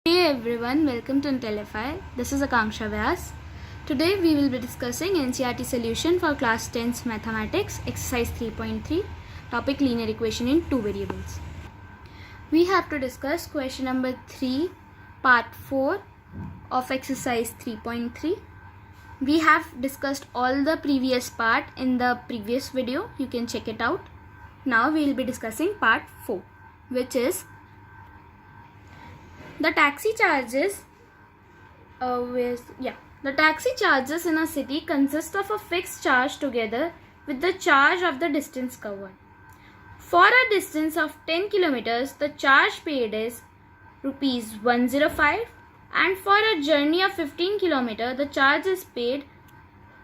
Hey everyone, welcome to Intellify. This is Akanksha Vyas. Today we will be discussing NCERT solution for class 10's mathematics, exercise 3.3, topic linear equation in two variables. We have to discuss question number 3, part 4 of exercise 3.3. We have discussed all the previous part in the previous video. You can check it out. Now we will be discussing part 4, which is the taxi charges. The taxi charges in a city consist of a fixed charge together with the charge of the distance covered. For a distance of 10 kilometers, the charge paid is rupees 105, and for a journey of 15 kilometers, the charge is paid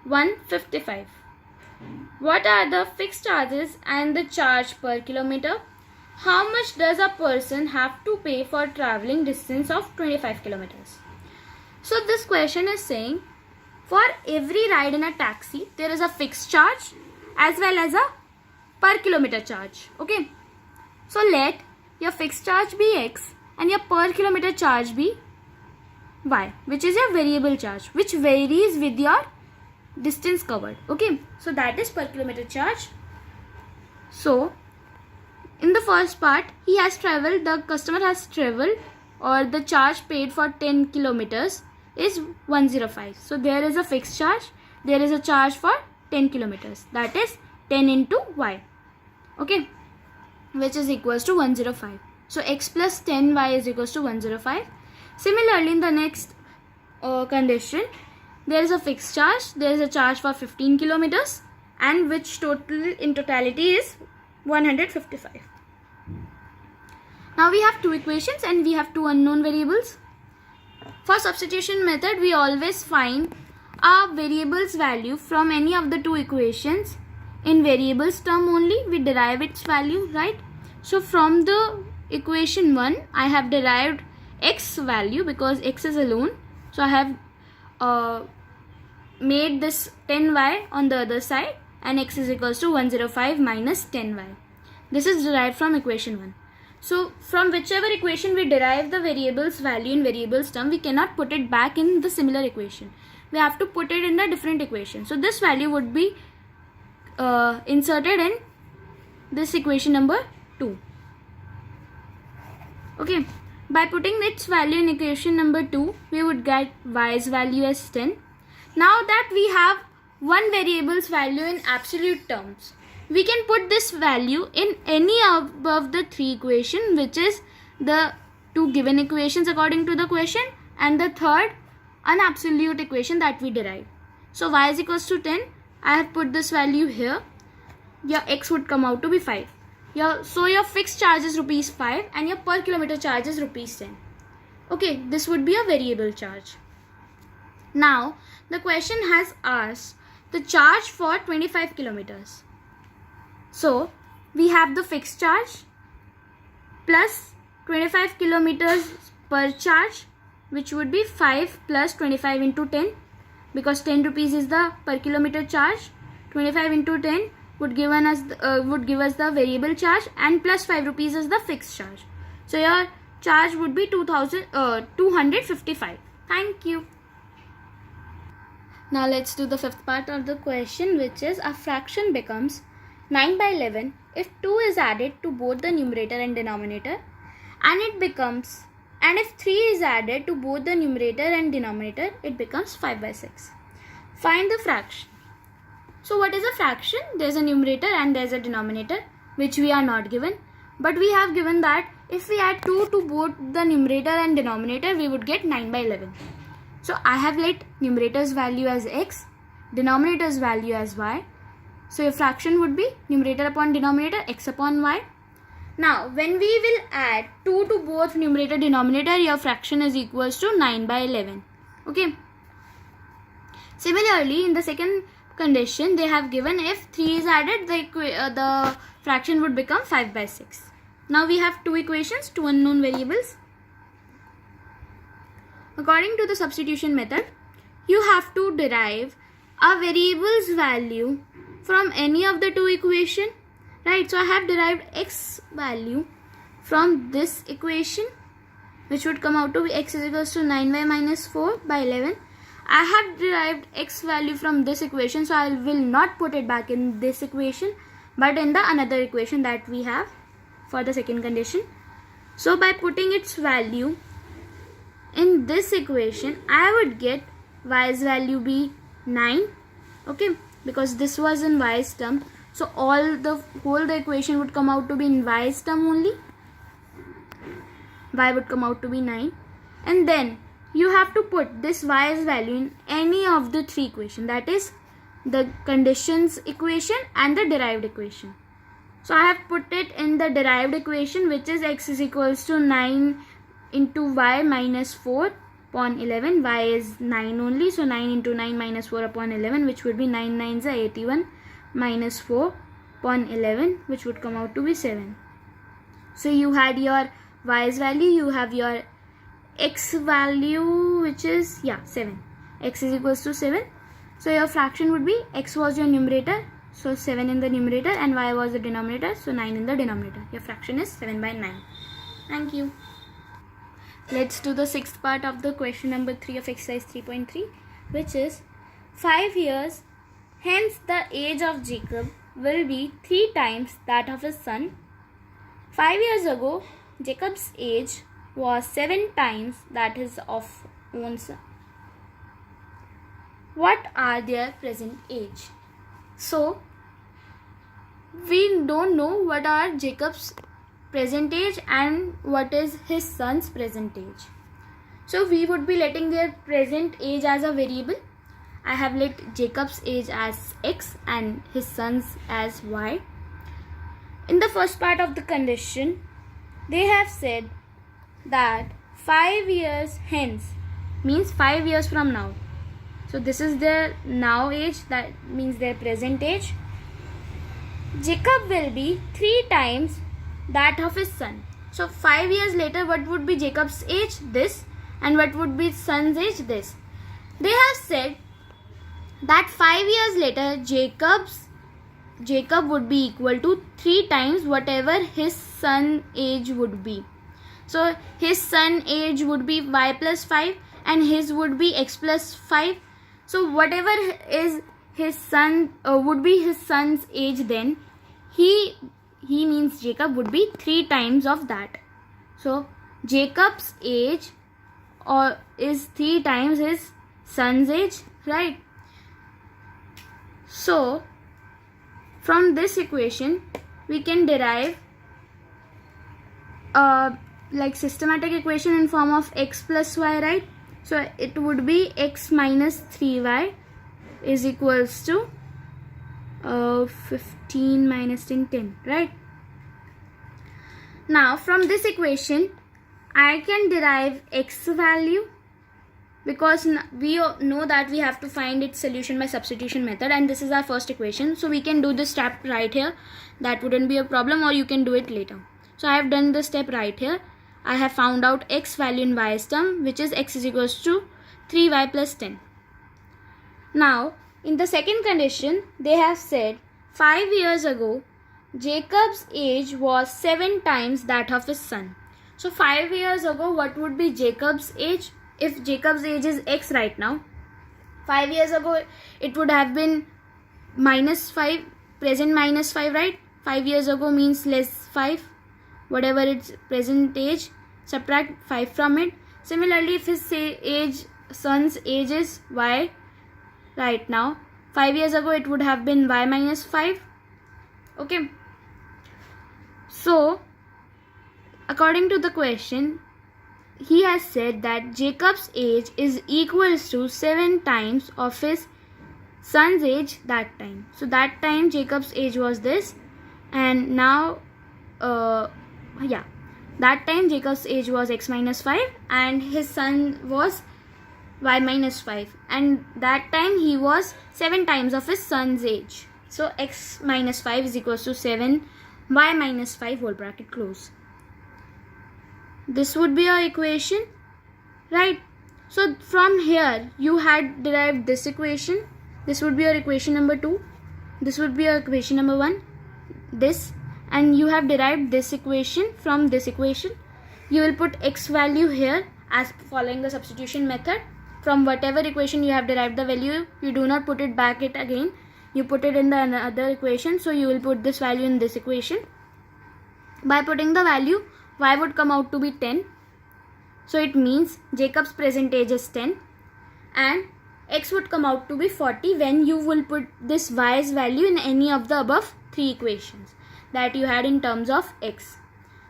155. What are the fixed charges and the charge per kilometer? How much does a person have to pay for traveling distance of 25 kilometers? So this question is saying, for every ride in a taxi, there is a fixed charge as well as a per kilometer charge. Okay. So let your fixed charge be X and your per kilometer charge be Y, which is your variable charge, which varies with your distance covered. Okay. So that is per kilometer charge. So in the first part, the customer has traveled, or the charge paid for 10 kilometers is 105. So there is a fixed charge. There is a charge for 10 kilometers. That is 10 into Y. Okay. Which is equals to 105. So X plus 10Y is equals to 105. Similarly, in the next condition, there is a fixed charge. There is a charge for 15 kilometers, and which in totality is 155. Now we have two equations and we have two unknown variables. For substitution method, we always find a variable's value from any of the two equations. In variables term only, we derive its value, right? So from the equation 1, I have derived X value because X is alone. So I have made this 10Y on the other side, and X is equals to 105 minus 10Y. This is derived from equation 1. So from whichever equation we derive the variable's value in variables term, we cannot put it back in the similar equation. We have to put it in the different equation. So this value would be inserted in this equation number 2. Okay. By putting its value in equation number 2, we would get Y's value as 10. Now that we have one variable's value in absolute terms, we can put this value in any above the three equations, which is the two given equations according to the question, and the third an absolute equation that we derived. So Y is equals to 10. I have put this value here. Your X would come out to be 5. So your fixed charge is rupees 5 and your per kilometer charge is rupees 10. Okay, this would be a variable charge. Now the question has asked the charge for 25 kilometers. So we have the fixed charge plus 25 kilometers per charge, which would be 5 plus 25 into 10, because 10 rupees is the per kilometer charge. 25 into 10 would give us the variable charge, and plus 5 rupees is the fixed charge. So your charge would be 255. Thank you. Now let's do the fifth part of the question, which is a fraction becomes 9 by 11 if 2 is added to both the numerator and denominator, and if 3 is added to both the numerator and denominator, it becomes 5 by 6. Find the fraction. So what is a fraction? There is a numerator and there is a denominator, which we are not given, but we have given that if we add 2 to both the numerator and denominator, we would get 9 by 11. So I have let numerator's value as X, denominator's value as Y. So your fraction would be numerator upon denominator, X upon Y. Now when we will add 2 to both numerator and denominator, your fraction is equals to 9 by 11. Okay. Similarly, in the second condition, they have given if 3 is added, the fraction would become 5 by 6. Now we have two equations, two unknown variables. According to the substitution method, you have to derive a variable's value from any of the two equations, right? So I have derived X value from this equation which would come out to be x is equals to 9y minus 4 by 11. I have derived x value from this equation, so I will not put it back in this equation but in the another equation that we have for the second condition. So by putting its value in this equation, I would get y's value be 9, okay, because this was in y's term. So the equation would come out to be in y's term only. Y would come out to be 9, and then you have to put this y's value in any of the three equations, that is the conditions equation and the derived equation. So I have put it in the derived equation, which is x is equals to 9 into y minus 4 upon 11. Y is 9 only, so 9 into 9 minus 4 upon 11, which would be 9 9s are 81 minus 4 upon 11, which would come out to be 7. So you had your y's value, you have your x value, which is 7. X is equals to 7. So your fraction would be x was your numerator, so 7 in the numerator, and y was the denominator, so 9 in the denominator. Your fraction is 7 by 9. Thank you. Let's do the sixth part of the question number 3 of exercise 3.3, which is 5 years hence the age of Jacob will be 3 times that of his son. 5 years ago, Jacob's age was 7 times that of own son. What are their present age? So, we don't know what are Jacob's present age and what is his son's present age. So, we would be letting their present age as a variable. I have let Jacob's age as x and his son's as y. In the first part of the condition, they have said that 5 years hence means 5 years from now. So this is their now age, that means their present age. Jacob will be 3 times that of his son. So 5 years later, what would be Jacob's age? This. And what would be son's age? This. They have said that 5 years later, Jacob would be equal to 3 times whatever his son age would be. So his son age would be y plus 5 and his would be x plus 5. So whatever is his son would be his son's age, then he means Jacob would be 3 times of that. So Jacob's age is 3 times his son's age, right? So from this equation we can derive like systematic equation in form of x plus y, right? So it would be x minus 3y is equals to 15 minus 10, right? Now from this equation I can derive x value, because we know that we have to find its solution by substitution method, and this is our first equation. So we can do this step right here. That wouldn't be a problem, or you can do it later. So I have done this step right here. I have found out x value in y's term, which is x is equals to 3y plus 10. Now, in the second condition, they have said 5 years ago, Jacob's age was 7 times that of his son. So 5 years ago, what would be Jacob's age? If Jacob's age is x right now, 5 years ago, it would have been minus 5, present minus 5, right? 5 years ago means less 5. Whatever its present age, subtract 5 from it. Similarly, if his son's age is y right now, 5 years ago it would have been y minus 5. Okay. So, according to the question, he has said that Jacob's age is equals to 7 times of his son's age that time. So that time Jacob's age was this, and now that time Jacob's age was x minus 5 and his son was y minus 5, and that time he was 7 times of his son's age. So x minus 5 is equals to 7 y minus 5 whole bracket close. This would be our equation, right? So from here you had derived this equation. This would be your equation number 2. This would be your equation number 1. This, and you have derived this equation from this equation. you will put x value here as following the substitution method. From whatever equation you have derived the value, you do not put it back it again. You put it in the another equation. So you will put this value in this equation. By putting the value, y would come out to be 10. So it means Jacob's present age is 10. And x would come out to be 40 when you will put this y's value in any of the above 3 equations that you had in terms of x.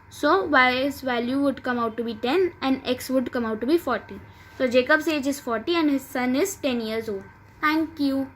So y's value would come out to be 10 and x would come out to be 40. So Jacob's age is 40 and his son is 10 years old. Thank you.